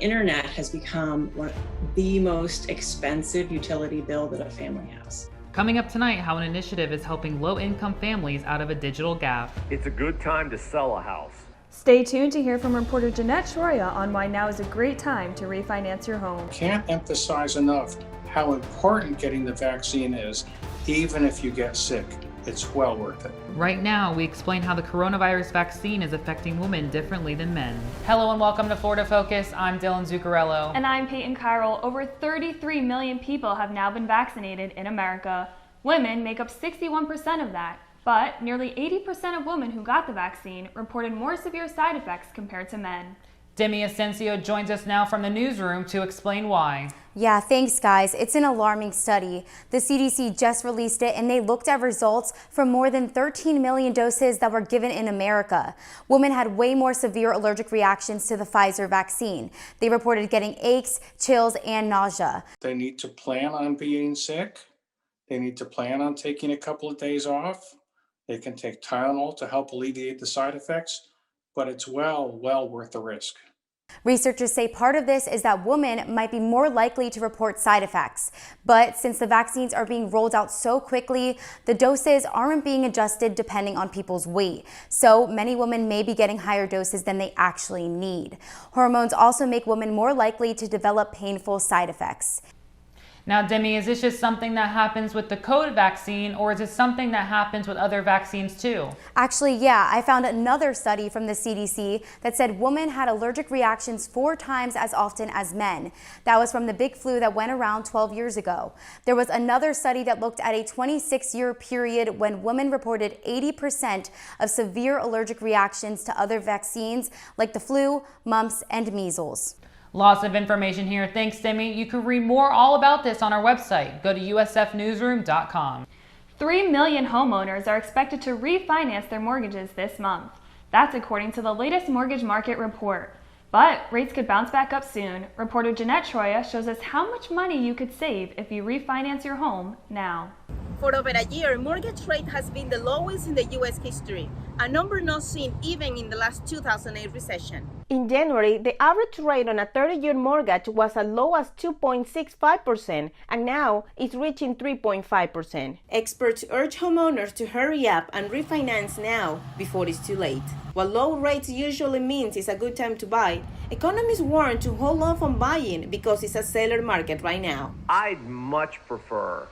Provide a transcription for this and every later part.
internet has become the most expensive utility bill that a family has. Coming up tonight, how an initiative is helping low-income families out of a digital gap. It's a good time to sell a house. Stay tuned to hear from reporter Ginette Troya on why now is a great time to refinance your home. Can't emphasize enough how important getting the vaccine is, even if you get sick. It's well worth it. Right now, we explain how the coronavirus vaccine is affecting women differently than men. Hello and welcome to Florida Focus. I'm Dylan Zuccarello. And I'm Peyton Carroll. Over 33 million people have now been vaccinated in America. Women make up 61% of that. But nearly 80% of women who got the vaccine reported more severe side effects compared to men. Demi Asensio joins us now from the newsroom to explain why. Yeah, thanks guys. It's an alarming study. The CDC just released it and they looked at results from more than 13 million doses that were given in America. Women had way more severe allergic reactions to the Pfizer vaccine. They reported getting aches, chills, and nausea. They need to plan on being sick. They need to plan on taking a couple of days off. They can take Tylenol to help alleviate the side effects, but it's well worth the risk. Researchers say part of this is that women might be more likely to report side effects. But since the vaccines are being rolled out so quickly, the doses aren't being adjusted depending on people's weight. So many women may be getting higher doses than they actually need. Hormones also make women more likely to develop painful side effects. Now, Demi, is this just something that happens with the COVID vaccine, or is it something that happens with other vaccines too? Actually, yeah, I found another study from the CDC that said women had allergic reactions 4 times as often as men. That was from the big flu that went around 12 years ago. There was another study that looked at a 26-year period when women reported 80% of severe allergic reactions to other vaccines like the flu, mumps, and measles. Lots of information here. Thanks, Demi. You can read more all about this on our website. Go to usfnewsroom.com. 3 million homeowners are expected to refinance their mortgages this month. That's according to the latest mortgage market report. But rates could bounce back up soon. Reporter Ginette Troya shows us how much money you could save if you refinance your home now. For over a year, mortgage rate has been the lowest in the U.S. history, a number not seen even in the last 2008 recession. In January, the average rate on a 30-year mortgage was as low as 2.65%, and now it's reaching 3.5%. Experts urge homeowners to hurry up and refinance now before it's too late. While low rates usually means it's a good time to buy, economists warn to hold off on buying because it's a seller market right now. I'd much prefer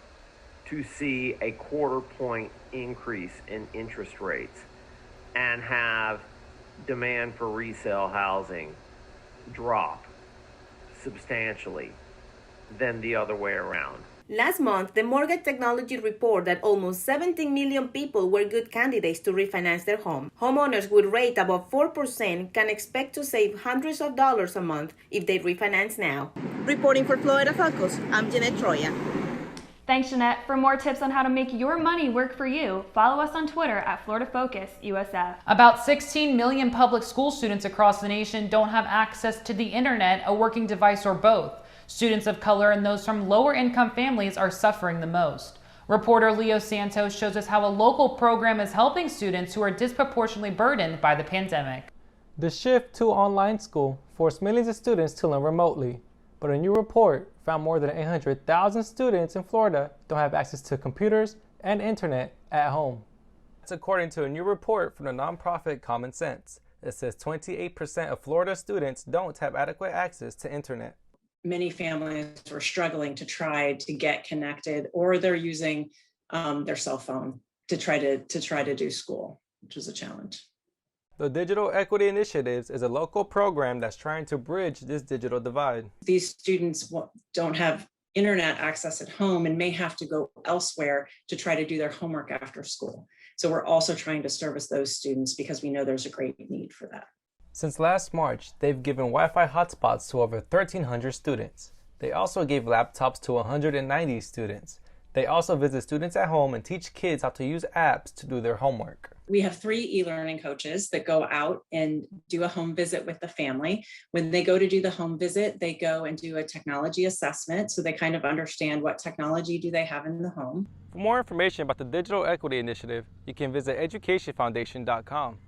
to see a quarter-point increase in interest rates and have demand for resale housing drop substantially than the other way around. Last month, the Mortgage Technology reported that almost 17 million people were good candidates to refinance their home. Homeowners with rate above 4% can expect to save hundreds of dollars a month if they refinance now. Reporting for Florida Focus, I'm Ginette Troya. Thanks, Jeanette. For more tips on how to make your money work for you, follow us on Twitter at Florida Focus USF. About 16 million public school students across the nation don't have access to the internet, a working device, or both. Students of color and those from lower income families are suffering the most. Reporter Leo Santos shows us how a local program is helping students who are disproportionately burdened by the pandemic. The shift to online school forced millions of students to learn remotely, but a new report found more than 800,000 students in Florida don't have access to computers and internet at home. That's according to a new report from the nonprofit Common Sense. It says 28% of Florida students don't have adequate access to internet. Many families were struggling to try to get connected, or they're using their cell phone to try to do school, which was a challenge. The Digital Equity Initiatives is a local program that's trying to bridge this digital divide. These students don't have internet access at home and may have to go elsewhere to try to do their homework after school. So we're also trying to service those students because we know there's a great need for that. Since last March, they've given Wi-Fi hotspots to over 1,300 students. They also gave laptops to 190 students. They also visit students at home and teach kids how to use apps to do their homework. We have 3 e-learning coaches that go out and do a home visit with the family. When they go to do the home visit, they go and do a technology assessment so they kind of understand what technology do they have in the home. For more information about the Digital Equity Initiative, you can visit educationfoundation.com.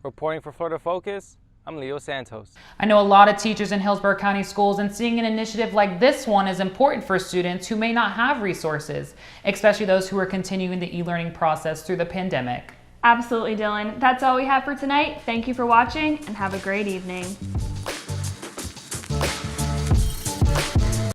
Reporting for Florida Focus, I'm Leo Santos. I know a lot of teachers in Hillsborough County schools, and seeing an initiative like this one is important for students who may not have resources, especially those who are continuing the e-learning process through the pandemic. Absolutely, Dylan. That's all we have for tonight. Thank you for watching and have a great evening.